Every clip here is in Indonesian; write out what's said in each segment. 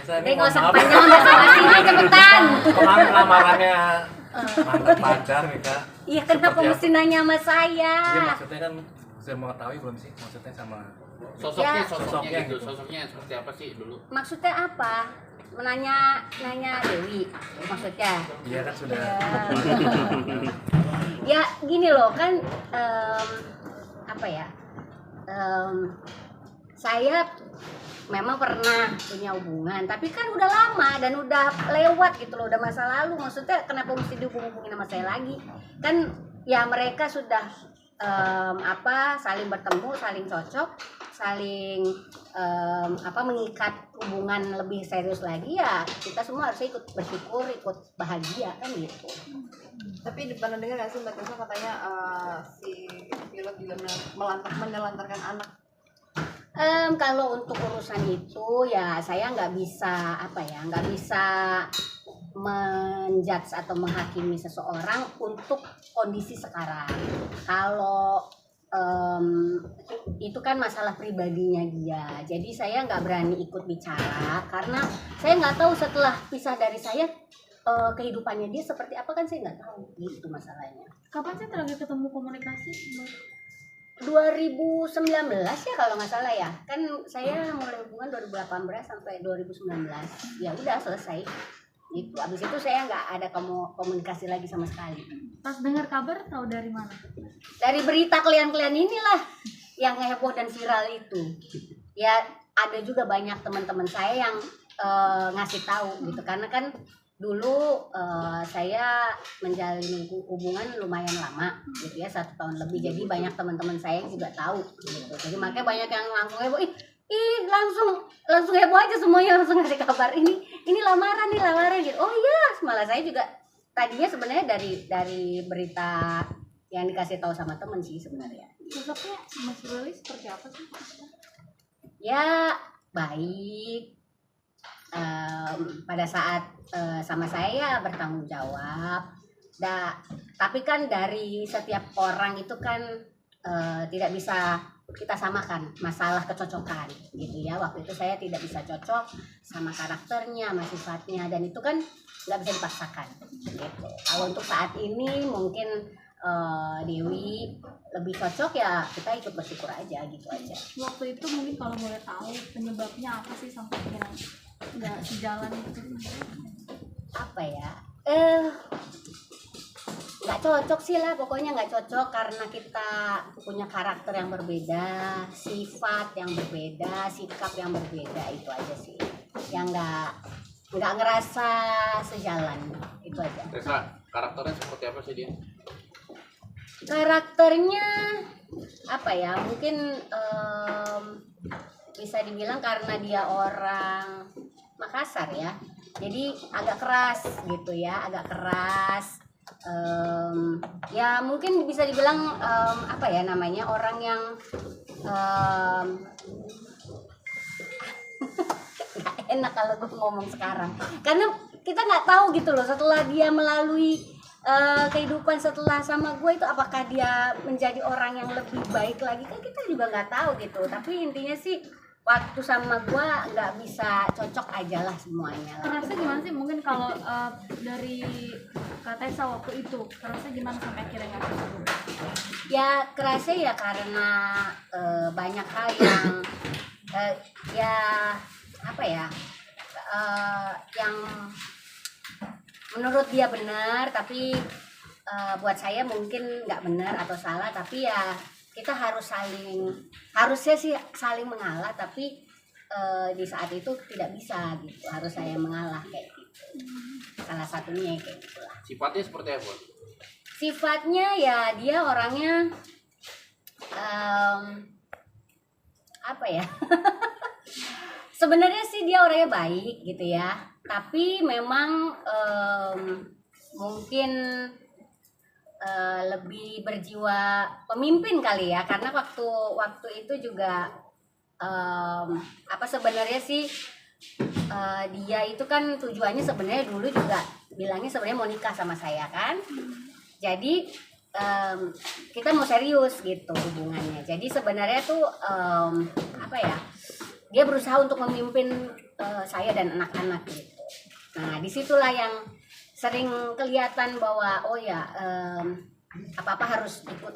Nggak usah kepanjangan basa-basinya, cepetan. Kemarin lamarannya mantan pacar nih Kak. Iya, kenapa mesti nanya sama saya? Jadi maksudnya kan sudah mengetahui belum sih maksudnya sama Sosoknya gitu, sosoknya seperti apa sih dulu? Maksudnya apa? Nanya Dewi maksudnya? Iya kan sudah. Ya gini loh kan, apa ya? Saya memang pernah punya hubungan, tapi kan udah lama dan udah lewat gitu loh, udah masa lalu. Maksudnya kenapa mesti dihubungin sama saya lagi? Kan ya mereka sudah saling bertemu, saling cocok, saling mengikat hubungan lebih serius lagi, ya kita semua harus ikut bersyukur, ikut bahagia kan gitu. Tapi pernah dengar nggak sih Mbak Tessa katanya si pilot juga menelantarkan anak? Kalau untuk urusan itu ya saya nggak bisa menjudge atau menghakimi seseorang untuk kondisi sekarang. Kalau itu kan masalah pribadinya dia, jadi saya nggak berani ikut bicara karena saya nggak tahu setelah pisah dari saya kehidupannya dia seperti apa, kan saya nggak tahu gitu masalahnya. Kapan sih terakhir ketemu komunikasi? 2019 ya kalau nggak salah ya, kan saya mulai hubungan 2018 sampai 2019 ya udah selesai gitu. Abis itu saya nggak ada komunikasi lagi sama sekali. Pas dengar kabar tahu dari mana? Dari berita kalian inilah yang heboh dan viral itu. Ya ada juga banyak teman-teman saya yang ngasih tahu gitu, karena kan dulu saya menjalin hubungan lumayan lama gitu ya, 1 tahun lebih, jadi banyak teman-teman saya yang juga tahu gitu. Jadi makanya banyak yang langsung heboh, langsung heboh aja semuanya, langsung ngasih kabar ini lamaran gitu. Oh iya, malah saya juga tadinya sebenarnya dari berita yang dikasih tahu sama temen sih sebenarnya. Sosoknya Mas Ruli seperti apa sih? Ya baik, pada saat sama saya bertanggung jawab. Tapi kan dari setiap orang itu kan tidak bisa kita samakan masalah kecocokan gitu ya. Waktu itu saya tidak bisa cocok sama karakternya, sama sifatnya, dan itu kan nggak bisa dipaksakan gitu. Kalau untuk saat ini mungkin Dewi lebih cocok, ya kita ikut bersyukur aja gitu aja. Waktu itu mungkin kalau boleh tahu penyebabnya apa sih sampai akhirnya nggak sejalan gitu? Apa ya? Nggak cocok sih lah, pokoknya nggak cocok karena kita punya karakter yang berbeda, sifat yang berbeda, sikap yang berbeda, itu aja sih yang nggak ngerasa sejalan, itu aja. Tessa, karakternya seperti apa sih dia? Karakternya apa ya, mungkin bisa dibilang karena dia orang Makassar ya, jadi agak keras gitu ya, agak keras. Ya mungkin bisa dibilang apa ya namanya, orang yang nggak enak kalau gue ngomong sekarang, karena kita nggak tahu gitu loh setelah dia melalui kehidupan setelah sama gue itu, apakah dia menjadi orang yang lebih baik lagi, kan kita juga nggak tahu gitu. Tapi intinya sih waktu sama gue nggak bisa cocok aja lah semuanya lah. Kerasa gimana sih mungkin kalau dari Kak Tessa waktu itu, kerasa gimana sampai akhirnya nggak cocok? Ya kerasa ya karena banyak hal yang ya apa ya, yang menurut dia benar, tapi buat saya mungkin nggak benar atau salah. Tapi ya kita harusnya sih saling mengalah, tapi di saat itu tidak bisa gitu, harus saya mengalah kayak gitu. Salah satunya kayak gitulah. Sifatnya seperti apa? Sifatnya ya dia orangnya apa ya? Sebenarnya sih dia orangnya baik gitu ya, tapi memang mungkin lebih berjiwa pemimpin kali ya, karena waktu itu juga sebenarnya sih dia itu kan tujuannya sebenarnya dulu juga bilangnya sebenarnya mau nikah sama saya kan, jadi kita mau serius gitu hubungannya. Jadi sebenarnya tuh apa ya, dia berusaha untuk memimpin saya dan anak-anak gitu. Nah disitulah yang sering kelihatan bahwa oh ya apa-apa harus ikut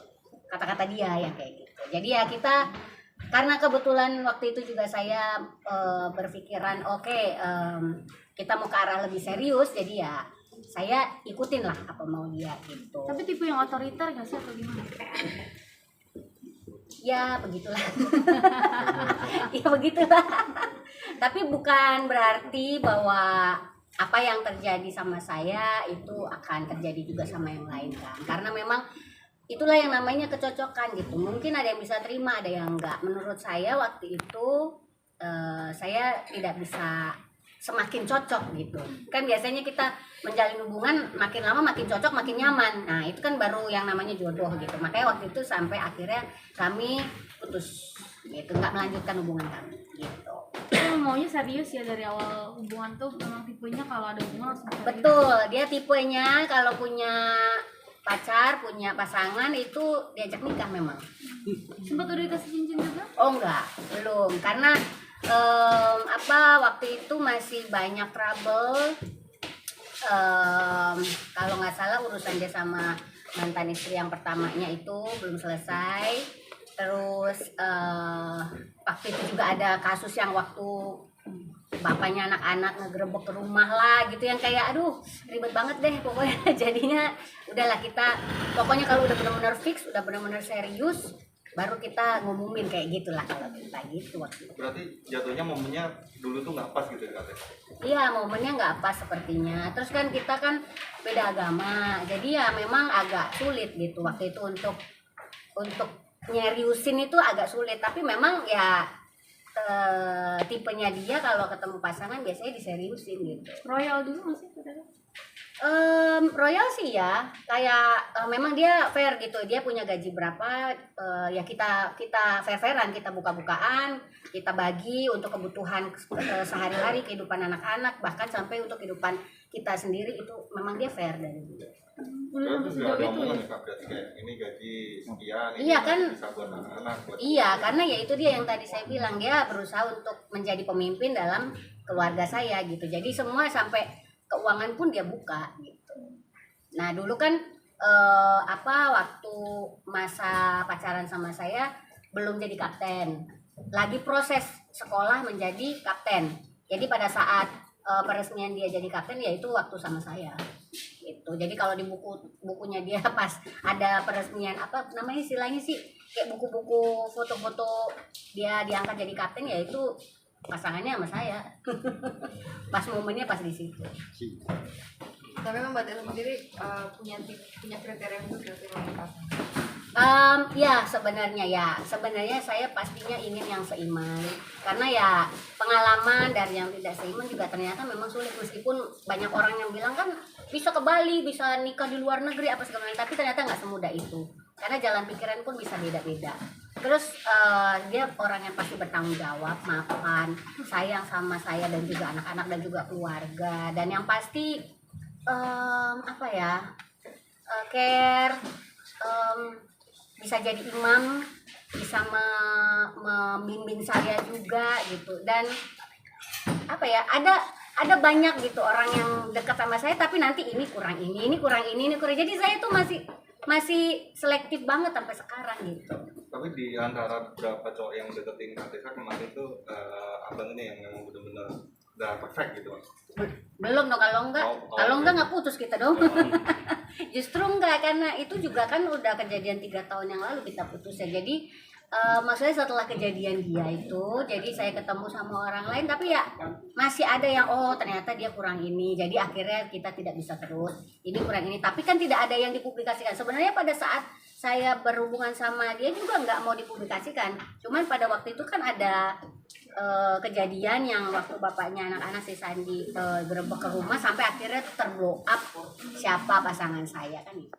kata-kata dia yang kayak gitu. Jadi ya kita, karena kebetulan waktu itu juga saya berpikiran oke, kita mau ke arah lebih serius, jadi ya saya ikutin lah apa mau dia gitu. Tapi tipe yang otoriter nggak sih atau gimana? Ya begitulah. Ya begitulah. Tapi bukan berarti bahwa apa yang terjadi sama saya itu akan terjadi juga sama yang lain kan. Karena memang itulah yang namanya kecocokan gitu. Mungkin ada yang bisa terima, ada yang enggak. Menurut saya waktu itu saya tidak bisa semakin cocok gitu. Kan biasanya kita menjalin hubungan makin lama makin cocok, makin nyaman. Nah, itu kan baru yang namanya jodoh gitu. Makanya waktu itu sampai akhirnya kami putus gitu, nggak melanjutkan hubungan kami gitu. Maunya serius ya dari awal hubungan tuh, memang tipenya kalau ada hubungan langsung serius. Betul, dia tipenya kalau punya pacar, punya pasangan itu diajak nikah memang. Sempat udah dikasih cincin juga? Oh enggak, belum. Karena waktu itu masih banyak trouble. Kalau nggak salah urusan dia sama mantan istri yang pertamanya itu belum selesai. Terus waktu itu juga ada kasus yang waktu bapaknya anak-anak ngegerebek ke rumah lah gitu, yang kayak aduh ribet banget deh pokoknya. Jadinya udahlah kita pokoknya kalau udah benar-benar fix, udah benar-benar serius, baru kita ngumumin kayak gitulah kalau kita gitu waktu itu. Berarti jatuhnya momennya dulu tuh nggak pas gitu ya katanya? Iya, momennya nggak pas sepertinya. Terus kan kita kan beda agama, jadi ya memang agak sulit gitu waktu itu untuk nyeriusin itu agak sulit. Tapi memang ya tipenya dia kalau ketemu pasangan biasanya diseriusin gitu. Royal dulu masih? Royal sih ya, kayak memang dia fair gitu, dia punya gaji berapa, ya kita fair-fairan, kita buka-bukaan, kita bagi untuk kebutuhan sehari-hari, kehidupan anak-anak, bahkan sampai untuk kehidupan kita sendiri itu memang dia fair dari dulu. Udah sampai sejauh itu ya? Berarti kayak ini gaji sekian, ini Iya kan? bisa buat anak-anak. Iya, karena ya itu dia yang tadi saya bilang, dia berusaha untuk menjadi pemimpin dalam keluarga saya gitu. Jadi semua sampai keuangan pun dia buka gitu. Nah dulu kan waktu masa pacaran sama saya belum jadi kapten, lagi proses sekolah menjadi kapten. Jadi pada saat peresmian dia jadi kapten ya itu waktu sama saya gitu. Jadi kalau di bukunya dia pas ada peresmian apa namanya istilahnya sih, kayak buku-buku foto-foto dia diangkat jadi kapten, ya itu pasangannya sama saya. Pas momennya pas di situ. Tapi memang Mbak Tessa sendiri punya kriteria khusus dari pasangan. Ya sebenarnya saya pastinya ingin yang seiman, karena ya pengalaman dari yang tidak seiman juga ternyata memang sulit, meskipun banyak orang yang bilang kan bisa ke Bali, bisa nikah di luar negeri apa segala macam, tapi ternyata nggak semudah itu, karena jalan pikiran pun bisa beda-beda. Terus dia orang yang pasti bertanggung jawab, maafkan, sayang sama saya dan juga anak-anak dan juga keluarga, dan yang pasti care, bisa jadi imam, bisa membimbing saya juga gitu. Dan ada banyak gitu orang yang dekat sama saya tapi nanti ini kurang ini kurang. Jadi saya tuh masih selektif banget sampai sekarang gitu. Tapi di antara beberapa cowok yang deketin Kak Tessa kemarin tuh abang ini yang memang benar-benar udah perfect gitu, Mas? Belum dong, kalau enggak nggak putus kita dong. Justru enggak, karena itu juga kan udah kejadian 3 tahun yang lalu kita putus ya. Jadi maksudnya setelah kejadian dia itu, jadi saya ketemu sama orang lain, tapi ya masih ada yang ternyata dia kurang ini, jadi akhirnya kita tidak bisa terus, ini kurang ini, tapi kan tidak ada yang dipublikasikan. Sebenarnya pada saat saya berhubungan sama dia juga nggak mau dipublikasikan, cuman pada waktu itu kan ada kejadian yang waktu bapaknya anak-anak si Sandi gerebek ke rumah sampai akhirnya terblow up siapa pasangan saya kan itu.